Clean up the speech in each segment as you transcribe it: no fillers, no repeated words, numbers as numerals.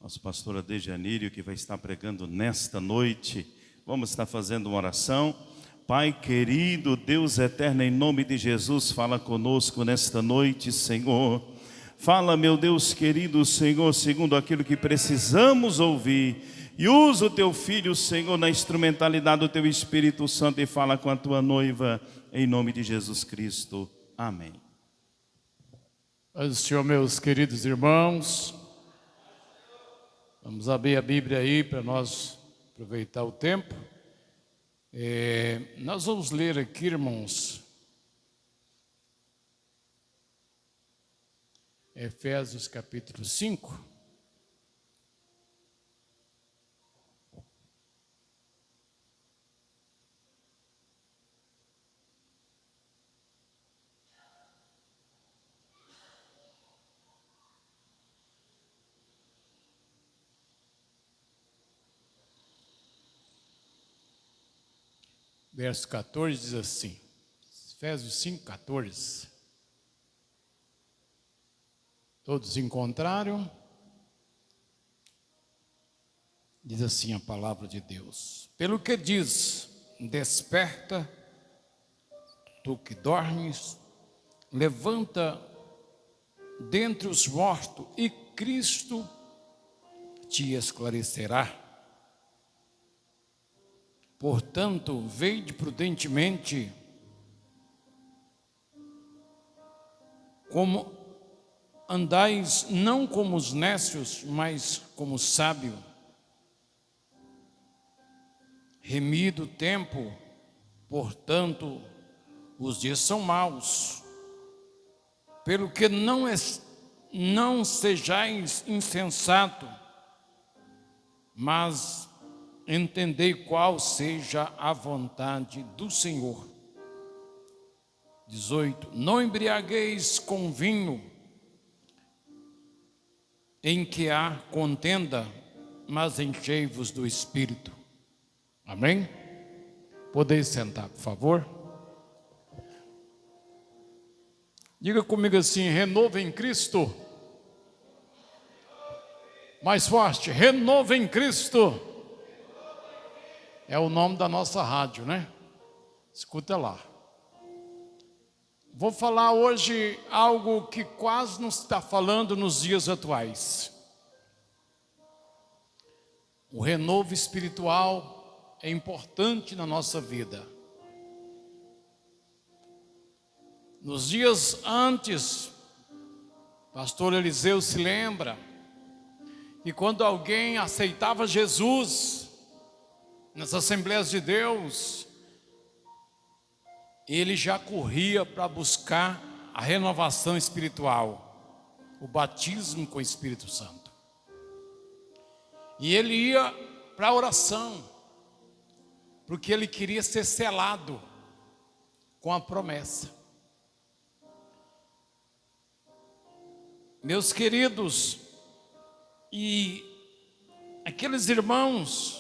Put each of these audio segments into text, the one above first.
nosso pastor Adejanírio, que vai estar pregando nesta noite. Vamos estar fazendo uma oração. Pai querido, Deus eterno, em nome de Jesus, fala conosco nesta noite, Senhor. Fala, meu Deus querido, Senhor, segundo aquilo que precisamos ouvir. E usa o teu filho, Senhor, na instrumentalidade do teu Espírito Santo e fala com a tua noiva, em nome de Jesus Cristo. Amém. Paz do Senhor, meus queridos irmãos. Vamos abrir a Bíblia aí para nós aproveitar o tempo. Nós vamos ler aqui, irmãos, Efésios capítulo 5. Verso 14 diz assim, Efésios 5, 14. Todos encontraram? Diz assim a palavra de Deus. Pelo que diz, desperta, tu que dormes, levanta dentre os mortos e Cristo te esclarecerá. Portanto, vede prudentemente como andais, não como os nécios, mas como sábio. Remido o tempo, portanto, os dias são maus. Pelo que não sejais insensato, mas entendei qual seja a vontade do Senhor. 18. Não embriagueis com vinho, em que há contenda, mas enchei-vos do Espírito. Amém? Podeis sentar, por favor. Diga comigo assim, renovo em Cristo. Mais forte, renovo em Cristo. É o nome da nossa rádio, né? Escuta lá. Vou falar hoje algo que quase não se está falando nos dias atuais. O renovo espiritual é importante na nossa vida. Nos dias antes, pastor Eliseu se lembra que quando alguém aceitava Jesus nas Assembleias de Deus, ele já corria para buscar a renovação espiritual, o batismo com o Espírito Santo. E ele ia para a oração, porque ele queria ser selado com a promessa. Meus queridos, e aqueles irmãos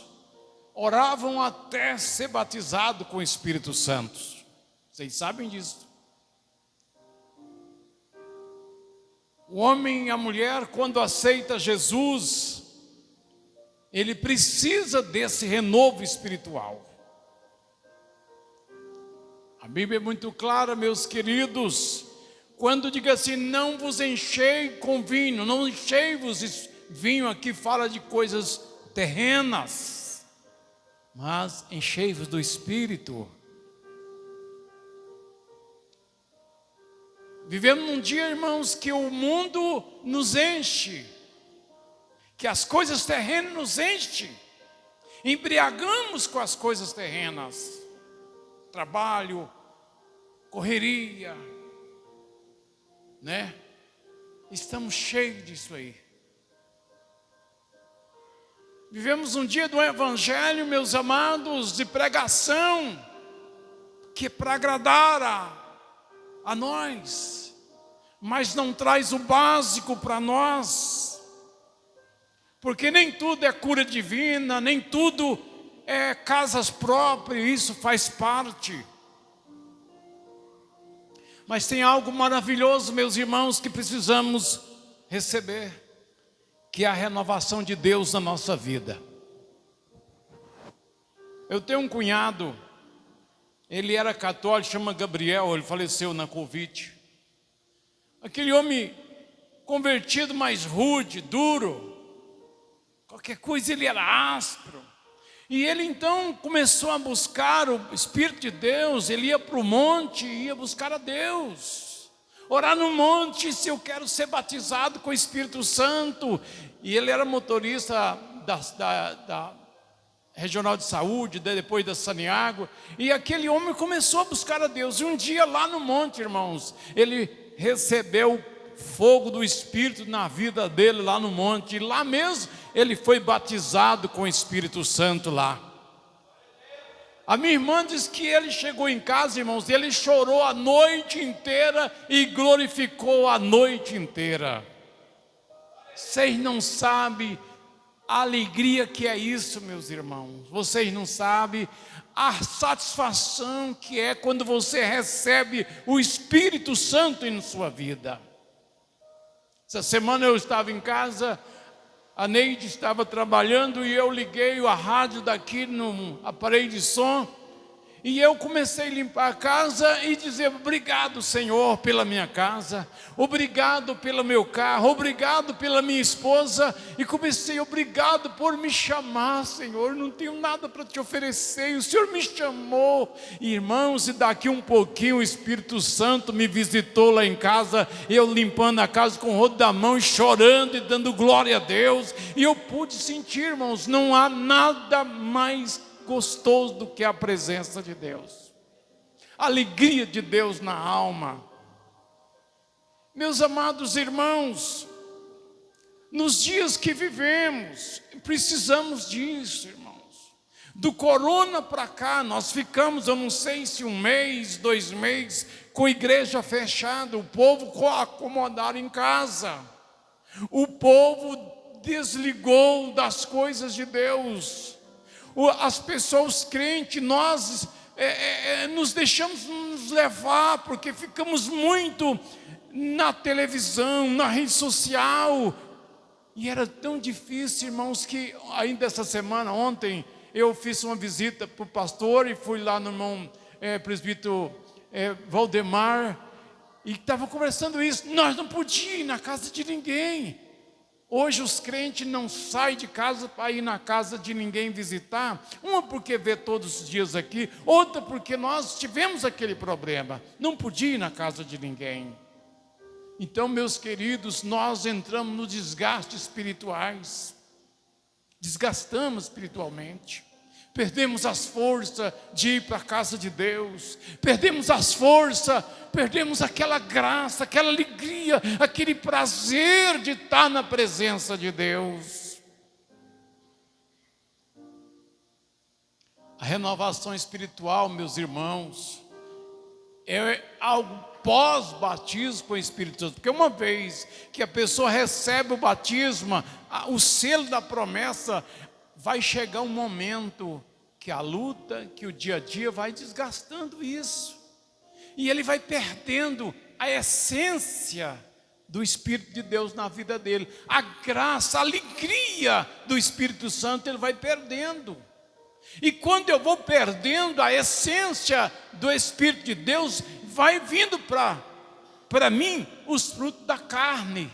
oravam até ser batizado com o Espírito Santo. Vocês sabem disso. O homem e a mulher, quando aceita Jesus, ele precisa desse renovo espiritual. A Bíblia é muito clara, meus queridos, quando diga assim, não vos enchei com vinho, não enchei-vos vinho, aqui fala de coisas terrenas, mas enchei-vos do Espírito. Vivemos num dia, irmãos, que o mundo nos enche, que as coisas terrenas nos enchem, embriagamos com as coisas terrenas, trabalho, correria, né? Estamos cheios disso aí. Vivemos um dia do Evangelho, meus amados, de pregação, que é para agradar a nós, mas não traz o básico para nós, porque nem tudo é cura divina, nem tudo é casas próprias, isso faz parte. Mas tem algo maravilhoso, meus irmãos, que precisamos receber. que é a renovação de Deus na nossa vida. Eu tenho um cunhado, ele era católico, chama Gabriel, ele faleceu na Covid. Aquele homem convertido, mais rude, duro, qualquer coisa ele era áspero. E ele então começou a buscar o Espírito de Deus, ele ia para o monte, ia buscar a Deus. Orar no monte, se eu quero ser batizado com o Espírito Santo. E ele era motorista da Regional de Saúde, depois da Saniago. E aquele homem começou a buscar a Deus. E um dia lá no monte, irmãos, ele recebeu fogo do Espírito na vida dele lá no monte. E lá mesmo ele foi batizado com o Espírito Santo lá. A minha irmã diz que ele chegou em casa, irmãos, e ele chorou a noite inteira e glorificou a noite inteira. Vocês não sabem a alegria que é isso, meus irmãos. Vocês não sabem a satisfação que é quando você recebe o Espírito Santo em sua vida. Essa semana eu estava em casa, a Neide estava trabalhando e eu liguei a rádio daqui no aparelho de som. E eu comecei a limpar a casa e dizer: obrigado, Senhor, pela minha casa, obrigado pelo meu carro, obrigado pela minha esposa. E comecei: obrigado por me chamar, Senhor, não tenho nada para te oferecer, e o Senhor me chamou. Irmãos, e daqui um pouquinho o Espírito Santo me visitou lá em casa, eu limpando a casa com o rodo da mão e chorando e dando glória a Deus. E eu pude sentir, irmãos, não há nada mais gostoso do que a presença de Deus, a alegria de Deus na alma. Meus amados irmãos, nos dias que vivemos, precisamos disso, irmãos. Do corona para cá, nós ficamos, eu não sei se 1 mês, 2 meses, com a igreja fechada, o povo acomodado em casa, o povo desligou das coisas de Deus. As pessoas crentes, nós nos deixamos nos levar, porque ficamos muito na televisão, na rede social. E era tão difícil, irmãos, que ainda essa semana, ontem, eu fiz uma visita para o pastor e fui lá no irmão presbítero Valdemar, e estava conversando isso. Nós não podíamos ir na casa de ninguém. Hoje os crentes não saem de casa para ir na casa de ninguém visitar. Uma porque vê todos os dias aqui, outra porque nós tivemos aquele problema, não podia ir na casa de ninguém. Então, meus queridos, nós entramos no desgaste espirituais, desgastamos espiritualmente, perdemos as forças de ir para a casa de Deus, perdemos as forças, perdemos aquela graça, aquela alegria, aquele prazer de estar na presença de Deus. A renovação espiritual, meus irmãos, é algo pós-batismo com o Espírito Santo, porque uma vez que a pessoa recebe o batismo, o selo da promessa, vai chegar um momento que a luta, que o dia a dia vai desgastando isso. E ele vai perdendo a essência do Espírito de Deus na vida dele. A graça, a alegria do Espírito Santo ele vai perdendo. E quando eu vou perdendo a essência do Espírito de Deus, vai vindo para mim os frutos da carne.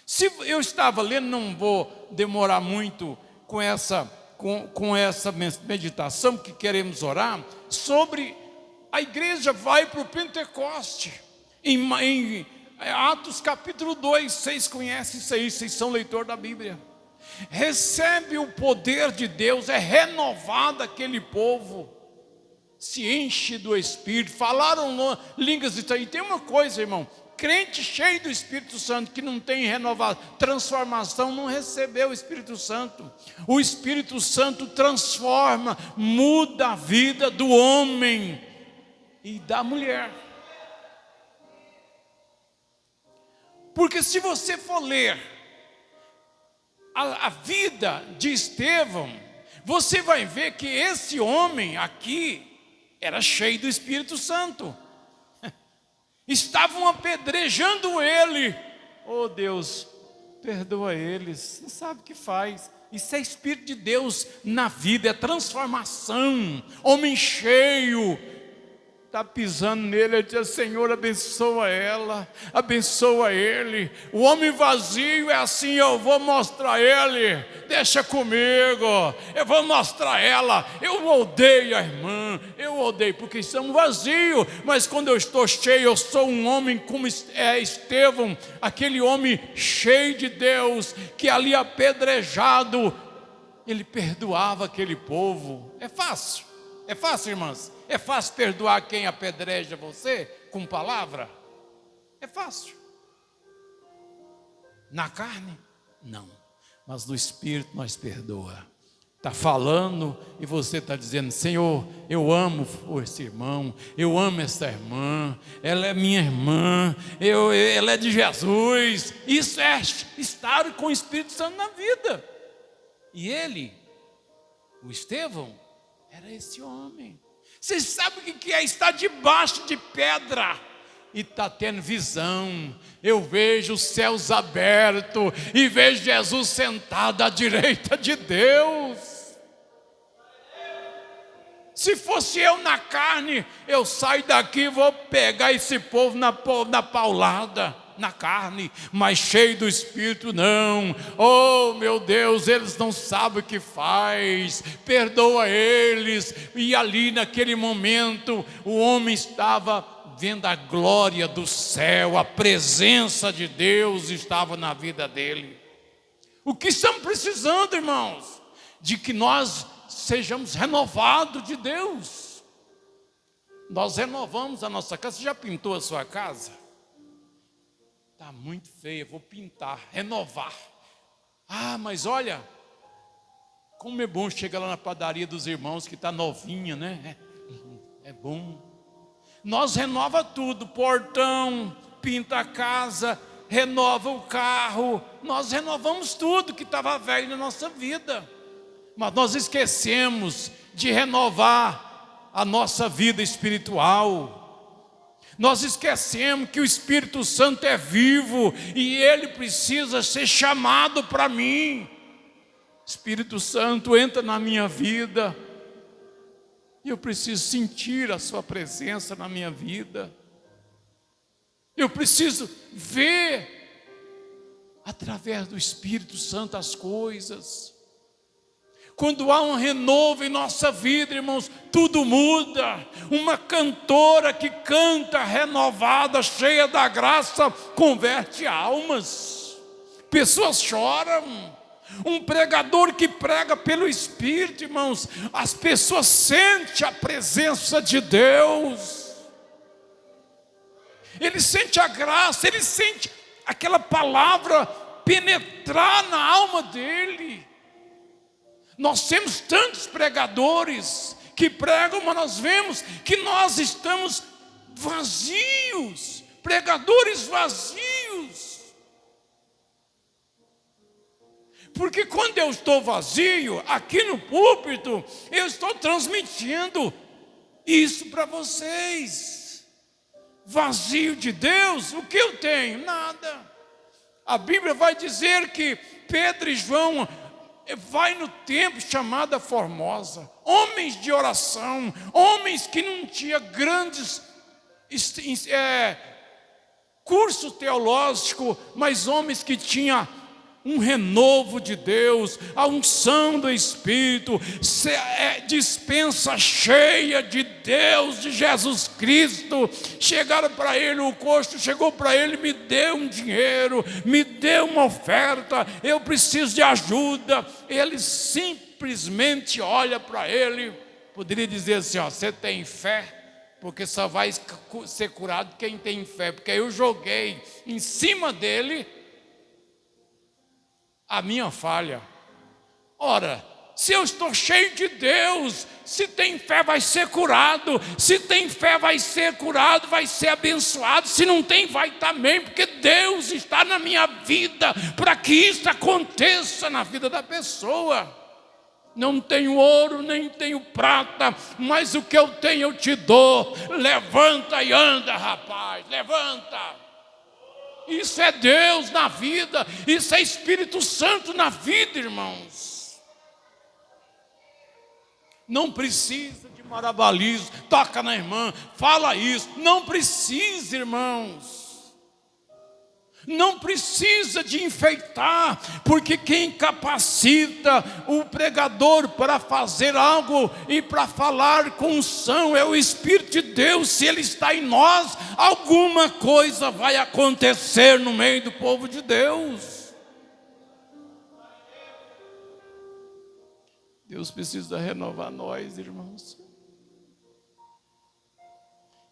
Se eu estava lendo, não vou demorar muito com essa meditação que queremos orar, sobre a igreja vai para o Pentecoste, em Atos capítulo 2, vocês conhecem isso aí, vocês são leitor da Bíblia, recebe o poder de Deus, é renovado aquele povo, se enche do Espírito, falaram línguas, e tem uma coisa, irmão, crente cheio do Espírito Santo, que não tem renovação, transformação, não recebeu o Espírito Santo. O Espírito Santo transforma, muda a vida do homem e da mulher. Porque se você for ler a vida de Estevão, você vai ver que esse homem aqui era cheio do Espírito Santo. Estavam apedrejando ele. Oh Deus, perdoa eles, não sabe o que faz. Isso é Espírito de Deus na vida, é transformação. Homem cheio, está pisando nele, ele diz: Senhor, abençoa ela, abençoa ele. O homem vazio é assim: eu vou mostrar ele, deixa comigo, eu vou mostrar ela. Eu odeio a irmã, eu odeio, porque estamos vazios. Mas quando eu estou cheio, eu sou um homem como Estevão, aquele homem cheio de Deus, que ali apedrejado, ele perdoava aquele povo. É fácil, irmãs. É fácil perdoar quem apedreja você com palavra? É fácil. Na carne, não. Mas no Espírito nós perdoa. Está falando e você está dizendo: Senhor, eu amo esse irmão, eu amo essa irmã, ela é minha irmã, ela é de Jesus. Isso é estar com o Espírito Santo na vida. E ele, o Estevão, era esse homem. Vocês sabem o que é estar debaixo de pedra e está tendo visão? Eu vejo os céus abertos e vejo Jesus sentado à direita de Deus. Se fosse eu na carne, eu saio daqui e vou pegar esse povo na paulada, na carne, mas cheio do Espírito, não. Oh meu Deus, eles não sabem o que faz, perdoa eles. E ali naquele momento o homem estava vendo a glória do céu, a presença de Deus estava na vida dele. O que estamos precisando, irmãos? De que nós sejamos renovados de Deus. Nós renovamos a nossa casa. Você já pintou a sua casa? Está muito feia, vou pintar, renovar. Ah, mas olha, como é bom chegar lá na padaria dos irmãos que está novinha, né? É bom. Nós renova tudo, portão, pinta a casa, renova o carro. Nós renovamos tudo que estava velho na nossa vida. Mas nós esquecemos de renovar a nossa vida espiritual. Nós esquecemos que o Espírito Santo é vivo e ele precisa ser chamado para mim. Espírito Santo, entra na minha vida e eu preciso sentir a sua presença na minha vida. Eu preciso ver através do Espírito Santo as coisas. Quando há um renovo em nossa vida, irmãos, tudo muda. Uma cantora que canta renovada, cheia da graça, converte almas. Pessoas choram. Um pregador que prega pelo Espírito, irmãos, as pessoas sentem a presença de Deus. Ele sente a graça, ele sente aquela palavra penetrar na alma dele. Nós temos tantos pregadores que pregam, mas nós vemos que nós estamos vazios, pregadores vazios. Porque quando eu estou vazio, aqui no púlpito, eu estou transmitindo isso para vocês. Vazio de Deus, o que eu tenho? Nada. A Bíblia vai dizer que Pedro e João vai no templo chamada Formosa, homens de oração, homens que não tinham grandes curso teológico, mas homens que tinham um renovo de Deus, a unção do Espírito, dispensa cheia de Deus, de Jesus Cristo. Chegaram para ele, o coxo chegou para ele: me dê um dinheiro, me dê uma oferta, eu preciso de ajuda. Ele simplesmente olha para ele, poderia dizer assim: ó, você tem fé? Porque só vai ser curado quem tem fé. Porque eu joguei em cima dele a minha falha. Ora, se eu estou cheio de Deus, se tem fé vai ser curado, se tem fé vai ser curado, vai ser abençoado, se não tem vai também, porque Deus está na minha vida para que isso aconteça na vida da pessoa. Não tenho ouro, nem tenho prata, mas o que eu tenho eu te dou. Levanta e anda, rapaz, levanta. Isso é Deus na vida, isso é Espírito Santo na vida, irmãos. Não precisa de marabalismo, toca na irmã, fala isso. Não precisa, irmãos. Não precisa de enfeitar, porque quem capacita o pregador para fazer algo e para falar com unção é o Espírito de Deus. Se Ele está em nós, alguma coisa vai acontecer no meio do povo de Deus. Deus precisa renovar nós, irmãos.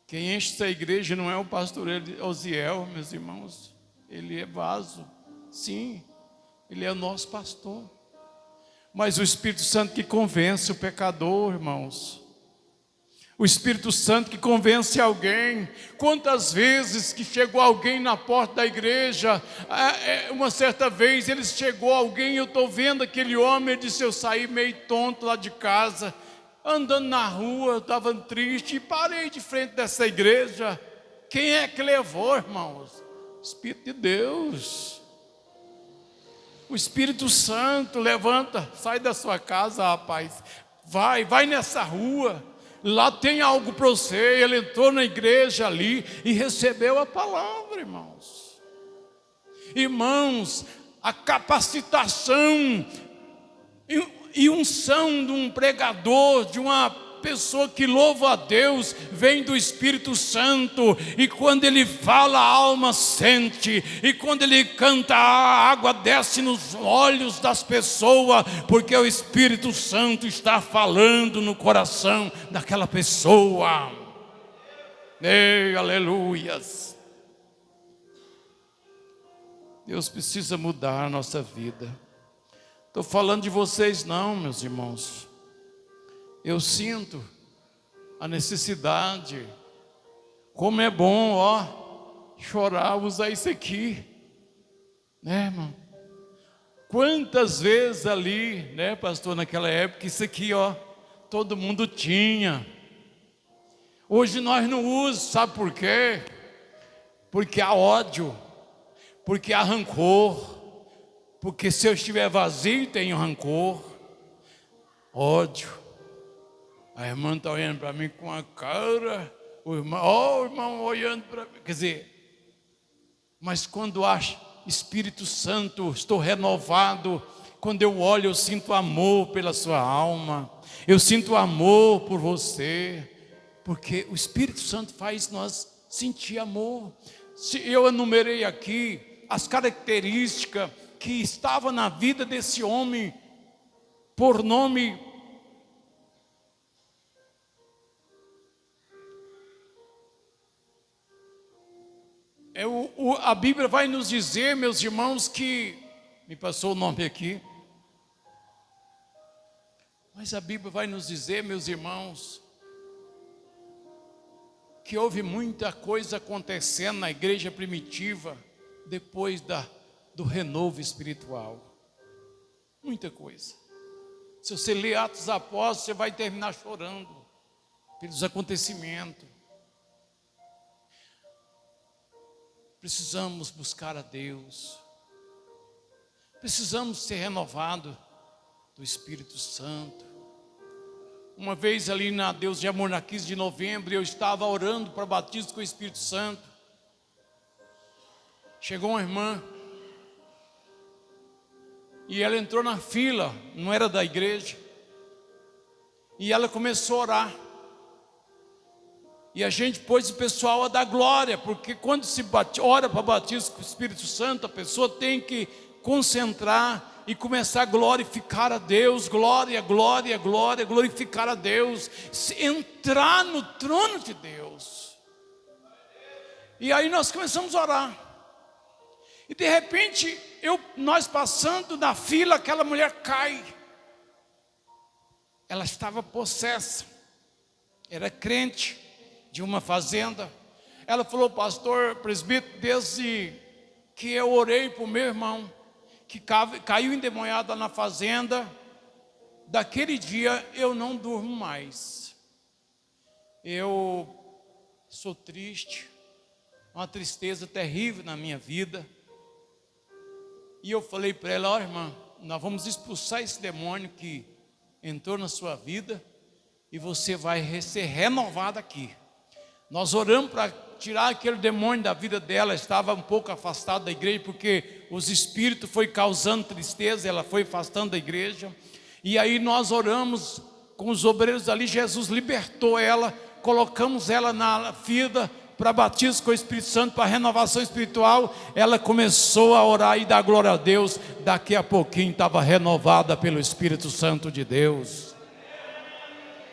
Quem enche essa igreja não é o pastor Osiel, meus irmãos. Ele é vaso, sim, Ele é o nosso pastor. Mas o Espírito Santo que convence o pecador, irmãos. O Espírito Santo que convence alguém. Quantas vezes que chegou alguém na porta da igreja, uma certa vez chegou alguém, eu estou vendo aquele homem, ele disse, eu saí meio tonto lá de casa, andando na rua, eu estava triste, e parei de frente dessa igreja. Quem é que levou, irmãos? Espírito de Deus. O Espírito Santo levanta, sai da sua casa, rapaz, vai nessa rua, lá tem algo para você. Ele entrou na igreja ali e recebeu a palavra, irmãos. Irmãos, a capacitação e unção de um pregador, de uma pessoa que louva a Deus, vem do Espírito Santo, e quando ele fala, a alma sente, e quando ele canta, a água desce nos olhos das pessoas, porque o Espírito Santo está falando no coração daquela pessoa. Ei, aleluias! Deus precisa mudar a nossa vida. Estou falando de vocês não, meus irmãos. Eu sinto a necessidade. Como é bom, chorar, usar isso aqui, né, irmão? Quantas vezes ali, né, pastor, naquela época, isso aqui, todo mundo tinha. Hoje nós não usamos, sabe por quê? Porque há ódio, porque há rancor, porque se eu estiver vazio, tenho rancor, ódio. A irmã está olhando para mim com a cara, o irmão olhando para mim. Quer dizer, mas quando há Espírito Santo, estou renovado. Quando eu olho, eu sinto amor pela sua alma, eu sinto amor por você, porque o Espírito Santo faz nós sentir amor. Se eu enumerei aqui as características que estavam na vida desse homem, por nome. A Bíblia vai nos dizer, meus irmãos, que... Me passou o nome aqui. Mas a Bíblia vai nos dizer, meus irmãos, que houve muita coisa acontecendo na igreja primitiva depois do renovo espiritual. Muita coisa. Se você ler Atos dos Apóstolos, você vai terminar chorando pelos acontecimentos. Precisamos buscar a Deus. Precisamos ser renovados do Espírito Santo. Uma vez ali na Deus de Amor, na 15 de novembro, eu estava orando para batismo com o Espírito Santo. Chegou uma irmã e ela entrou na fila, não era da igreja, e ela começou a orar. E a gente pôs o pessoal a dar glória, porque quando se ora para batismo com o Espírito Santo, a pessoa tem que concentrar e começar a glorificar a Deus, glória, glória, glória, glorificar a Deus, entrar no trono de Deus. E aí nós começamos a orar. E de repente, nós passando na fila, aquela mulher cai. Ela estava possessa, era crente de uma fazenda. Ela falou: pastor, presbítero, desde que eu orei para o meu irmão, que caiu endemoniado na fazenda, daquele dia eu não durmo mais. Eu sou triste, uma tristeza terrível na minha vida. E eu falei para ela: ó, irmã, nós vamos expulsar esse demônio que entrou na sua vida e você vai ser renovada aqui. Nós oramos para tirar aquele demônio da vida dela. Estava um pouco afastada da igreja, porque os espíritos foi causando tristeza, ela foi afastando da igreja. E aí nós oramos com os obreiros ali, Jesus libertou ela, colocamos ela na fila para batismo com o Espírito Santo, para renovação espiritual. Ela começou a orar e dar glória a Deus. Daqui a pouquinho estava renovada pelo Espírito Santo de Deus.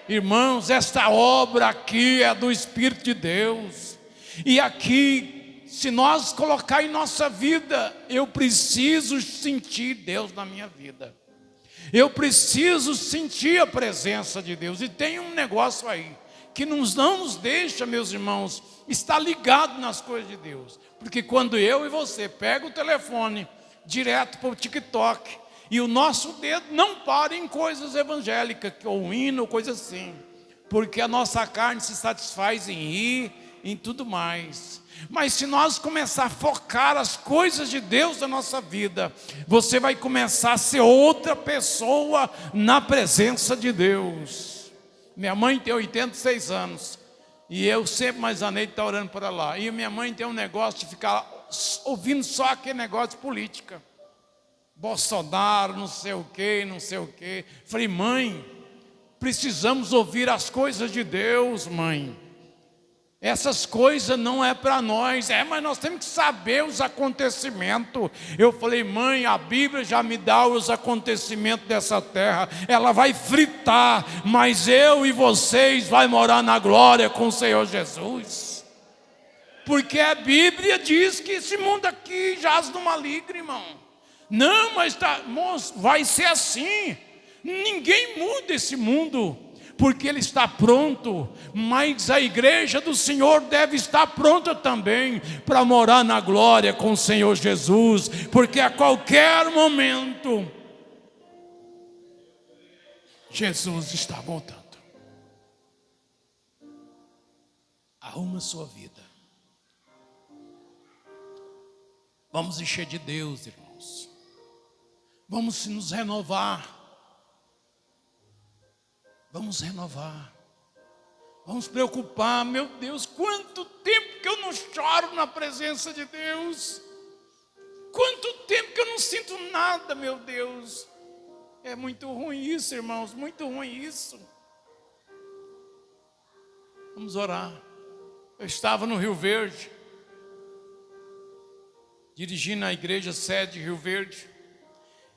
Irmãos, esta obra aqui é do Espírito de Deus. E aqui, se nós colocar em nossa vida, eu preciso sentir Deus na minha vida. Eu preciso sentir a presença de Deus. E tem um negócio aí que não nos deixa, meus irmãos, estar ligado nas coisas de Deus. Porque quando eu e você pega o telefone direto para o TikTok e o nosso dedo não para em coisas evangélicas, ou hino, ou coisa assim, porque a nossa carne se satisfaz em rir, em tudo mais. Mas se nós começar a focar as coisas de Deus na nossa vida, você vai começar a ser outra pessoa na presença de Deus. Minha mãe tem 86 anos e eu sempre mais a Neide está orando para lá. E minha mãe tem um negócio de ficar ouvindo só aquele negócio de política. Bolsonaro, não sei o que, não sei o que. Falei: mãe, precisamos ouvir as coisas de Deus, mãe. Essas coisas não é para nós. Mas nós temos que saber os acontecimentos. Eu falei: mãe, a Bíblia já me dá os acontecimentos dessa terra. Ela vai fritar, mas eu e vocês vai morar na glória com o Senhor Jesus. Porque a Bíblia diz que esse mundo aqui jaz no maligno, irmão. Não, mas moço, vai ser assim. Ninguém muda esse mundo, porque ele está pronto. Mas a igreja do Senhor deve estar pronta também para morar na glória com o Senhor Jesus, porque a qualquer momento Jesus está voltando. Arruma a sua vida. Vamos encher de Deus, irmãos. Vamos nos renovar. Vamos renovar. Vamos preocupar. Meu Deus, quanto tempo que eu não choro na presença de Deus. Quanto tempo que eu não sinto nada, meu Deus. É muito ruim isso, irmãos, muito ruim isso. Vamos orar. Eu estava no Rio Verde, dirigindo a igreja sede de Rio Verde.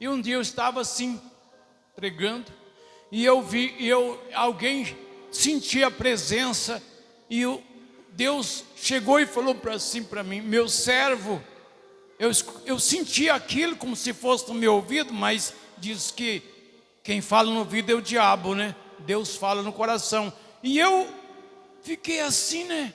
E um dia eu estava assim, pregando. E eu vi, alguém sentia a presença. E Deus chegou e falou assim para mim: meu servo. Eu senti aquilo como se fosse no meu ouvido, mas diz que quem fala no ouvido é o diabo, né? Deus fala no coração. E eu fiquei assim, né?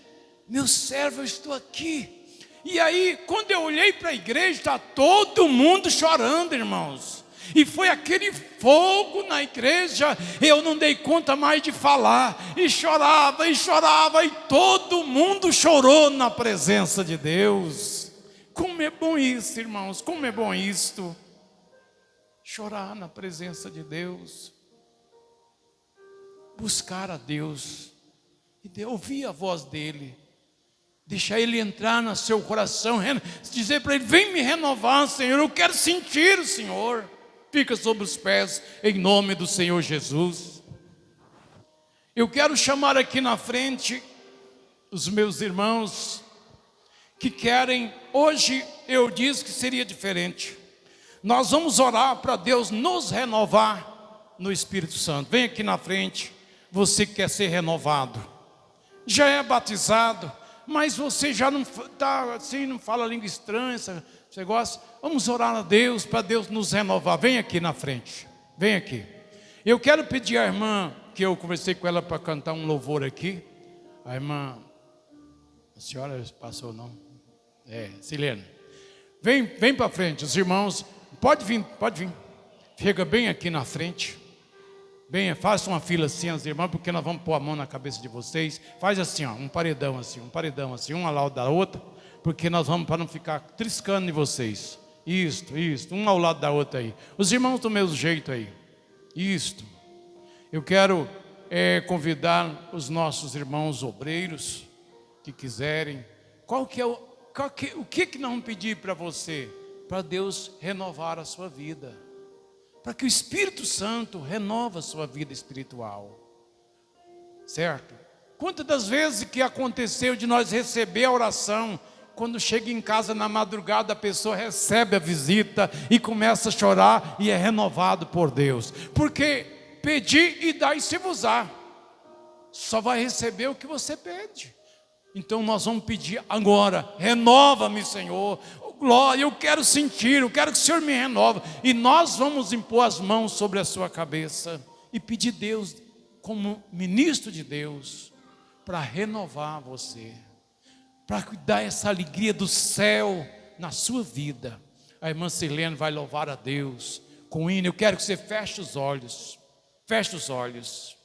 Meu servo, eu estou aqui. E aí, quando eu olhei para a igreja, está todo mundo chorando, irmãos. E foi aquele fogo na igreja, eu não dei conta mais de falar. E chorava, e todo mundo chorou na presença de Deus. Como é bom isso, irmãos, como é bom isto. Chorar na presença de Deus. Buscar a Deus. E ouvir a voz dEle. Deixar Ele entrar no seu coração. Dizer para Ele: vem me renovar, Senhor, eu quero sentir o Senhor. Fica sobre os pés, em nome do Senhor Jesus. Eu quero chamar aqui na frente os meus irmãos que querem. Hoje eu disse que seria diferente. Nós vamos orar para Deus nos renovar no Espírito Santo. Vem aqui na frente, você que quer ser renovado. Já é batizado, mas você já não está assim, não fala língua estranha, você gosta? Vamos orar a Deus para Deus nos renovar. Vem aqui na frente, vem aqui. Eu quero pedir à irmã, que eu conversei com ela para cantar um louvor aqui. A irmã, a senhora passou não? Silene. Vem para frente, os irmãos, pode vir. Chega bem aqui na frente. Bem, faça uma fila assim, as irmãs, porque nós vamos pôr a mão na cabeça de vocês. Faz assim, ó, um paredão assim, uma ao lado da outra, porque nós vamos, para não ficar triscando em vocês. Isto, um ao lado da outra aí. Os irmãos do mesmo jeito aí. Isto. Eu quero convidar os nossos irmãos obreiros que quiserem. O que nós vamos pedir para você? Para Deus renovar a sua vida. Para que o Espírito Santo renova a sua vida espiritual. Certo? Quantas das vezes que aconteceu de nós receber a oração, quando chega em casa na madrugada, a pessoa recebe a visita e começa a chorar e é renovado por Deus. Porque pedir e dar-se-vos-á. Só vai receber o que você pede. Então nós vamos pedir agora, renova-me, Senhor. Glória, eu quero sentir, eu quero que o Senhor me renova. E nós vamos impor as mãos sobre a sua cabeça e pedir a Deus, como ministro de Deus, para renovar você, para dar essa alegria do céu na sua vida. A irmã Silene vai louvar a Deus com o hino. Eu quero que você feche os olhos. Feche os olhos.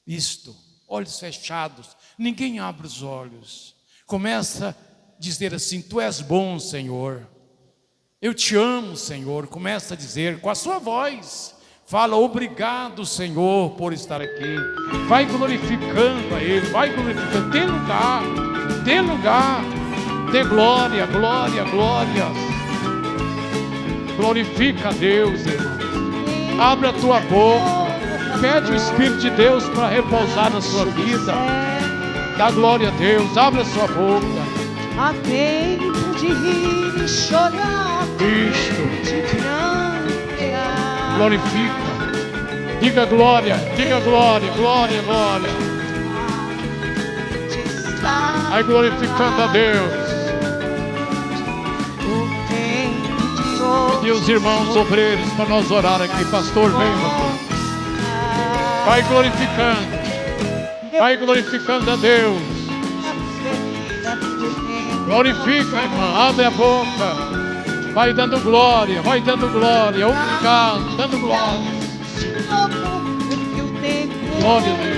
Isto, olhos fechados. Ninguém abre os olhos. Começa a dizer assim: tu és bom, Senhor. Eu te amo, Senhor. Começa a dizer com a sua voz. Fala: obrigado, Senhor, por estar aqui. Vai glorificando a Ele. Vai glorificando. Dê lugar. Dê lugar. Dê glória, glória, glória. Glorifica a Deus, irmão. Abre a tua boca. Pede o Espírito de Deus para repousar na sua vida. Dá glória a Deus. Abre a sua boca. Há tempo de rir e chorar. Isto. De prantear. Glorifica. Diga glória. Diga glória. Glória, glória. Vai glorificando a Deus. E os irmãos obreiros para nós orar aqui. Pastor, vem, pastor. Vai glorificando. Vai glorificando a Deus. Glorifica, irmã. Abre a boca. Vai dando glória. Vai dando glória. Obrigado. Dando glória. Glória a Deus.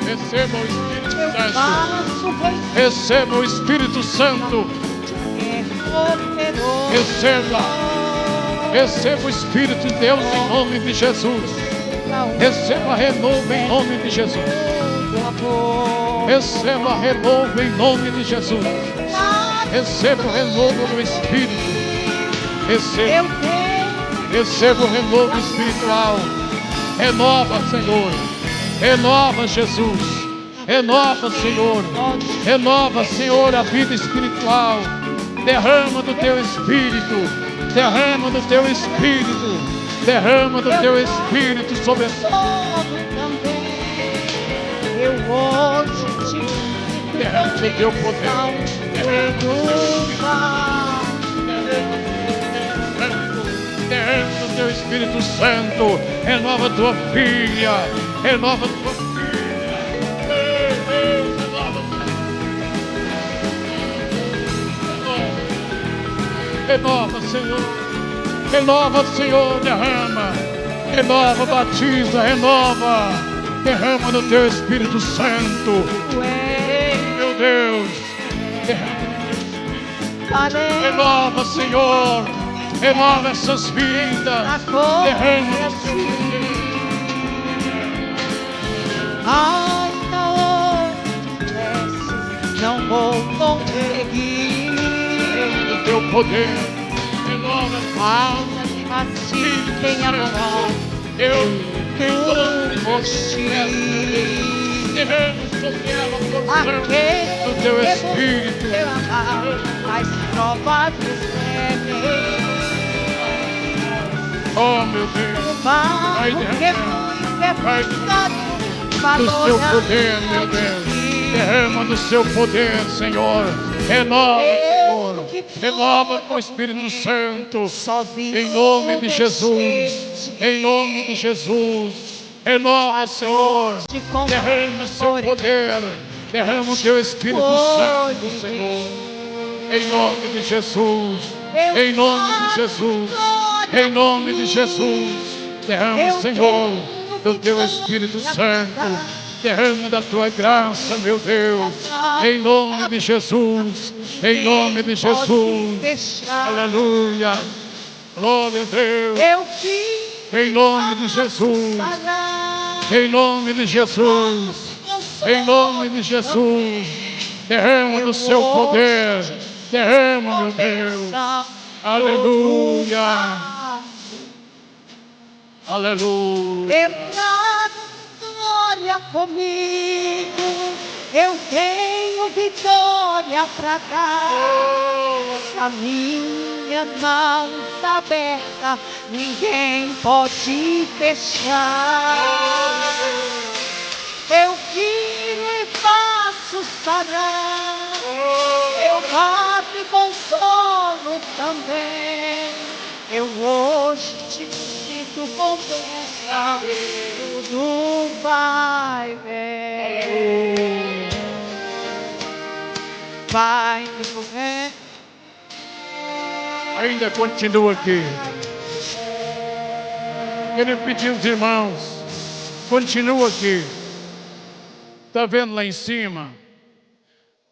Receba o Espírito Santo. Receba o Espírito Santo. Receba o Espírito de Deus em nome de Jesus. Receba renovo em nome de Jesus. Receba renovo em nome de Jesus. Receba o renovo do Espírito. Receba o renovo espiritual. Renova, Senhor. Renova, Jesus. Renova, Senhor. Renova, Senhor, a vida espiritual. Derrama do teu Espírito. Derrama do teu Espírito. Derrama do teu Espírito sobre a Eu hoje te derrama do teu poder. Derrama do teu Espírito Santo. Renova a tua filha. Renova a tua filha. Renova, Senhor. Renova, Senhor. Derrama. Renova, batiza. Renova. Derrama no teu Espírito Santo. Meu Deus. Renova, Senhor. Renova essas vidas. Derrama. Ainda hoje não vou conseguir O teu poder. Renova. Assim tem amor. Eu derrama sobre ela porção do teu Espírito. As provas Oh, meu Deus. Vai do seu poder, meu Deus. Derrama do seu poder, Senhor. Renova, Senhor. Renova com o Espírito Santo. Em nome de Jesus. Em nome de Jesus. Renova, Senhor. Derrama o seu poder. Derrama o teu Espírito Santo, Senhor. Em nome de Jesus. Em nome de Jesus. Em nome de Jesus. Derrama, Senhor, do teu Espírito Santo. Derrama da tua graça, meu Deus. Em nome de Jesus. Em nome de Jesus. Aleluia. Glória a Deus. Em nome de Jesus. Em nome de Jesus. Em nome de Jesus. Derrama do seu poder. Derrama, meu Deus. Aleluia. Aleluia. Eu trago glória comigo, eu tenho vitória pra dar. A minha mão está aberta, ninguém pode fechar. Eu tiro e faço sarar, eu mato e consolo também. Eu hoje te sinto confiança, tudo vai bem. Vai bem. Ainda continua aqui. Quero pedir aos irmãos, continua aqui. Está vendo lá em cima?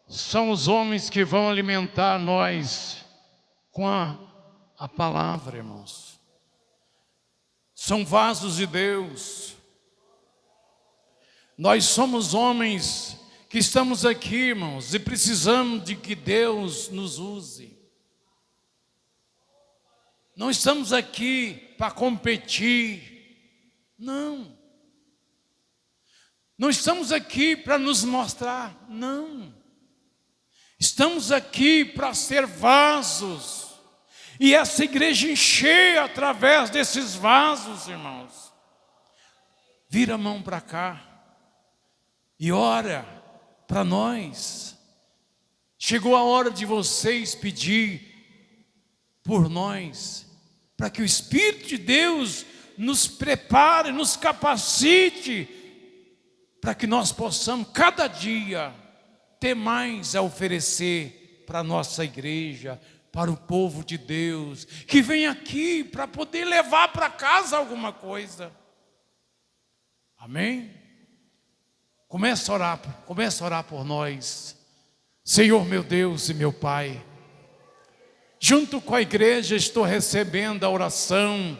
São os homens que vão alimentar nós com a palavra, irmãos. São vasos de Deus. Nós somos homens que estamos aqui, irmãos, e precisamos de que Deus nos use. Não estamos aqui para competir, não. Não estamos aqui para nos mostrar, não. Estamos aqui para ser vasos. E essa igreja encher através desses vasos, irmãos. Vira a mão para cá e ora para nós. Chegou a hora de vocês pedir por nós, para que o Espírito de Deus nos prepare, nos capacite, para que nós possamos cada dia ter mais a oferecer para a nossa igreja, para o povo de Deus, que vem aqui para poder levar para casa alguma coisa. Amém? Começa a orar por nós. Senhor meu Deus e meu Pai, junto com a igreja estou recebendo a oração,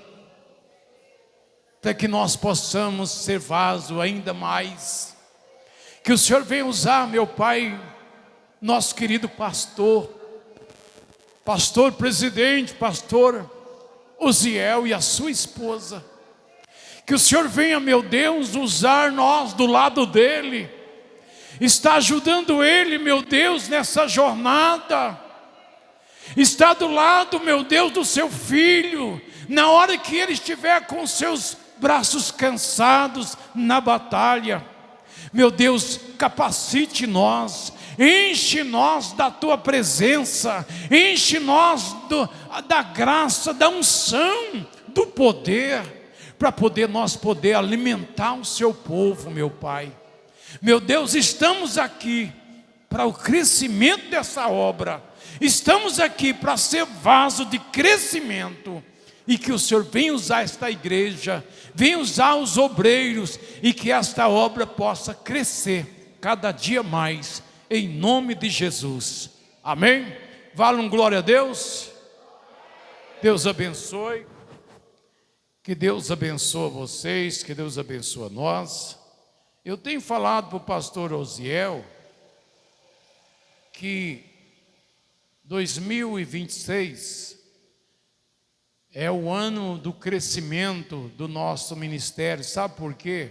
para que nós possamos ser vaso ainda mais. Que o Senhor venha usar, meu Pai, nosso querido pastor presidente, pastor Osiel e a sua esposa. Que o Senhor venha, meu Deus, usar nós do lado dele. Está ajudando ele, meu Deus, nessa jornada. Está do lado, meu Deus, do seu filho. Na hora que ele estiver com seus braços cansados na batalha. Meu Deus, capacite nós. Enche nós da tua presença, enche nós da graça, da unção, do poder, para nós poder alimentar o seu povo, meu Pai. Meu Deus, estamos aqui para o crescimento dessa obra, estamos aqui para ser vaso de crescimento, e que o Senhor venha usar esta igreja, venha usar os obreiros, e que esta obra possa crescer cada dia mais, em nome de Jesus, amém? Vale um glória a Deus. Deus abençoe. Que Deus abençoe vocês, que Deus abençoe nós. Eu tenho falado para o pastor Osiel que 2026 é o ano do crescimento do nosso ministério. Sabe por quê?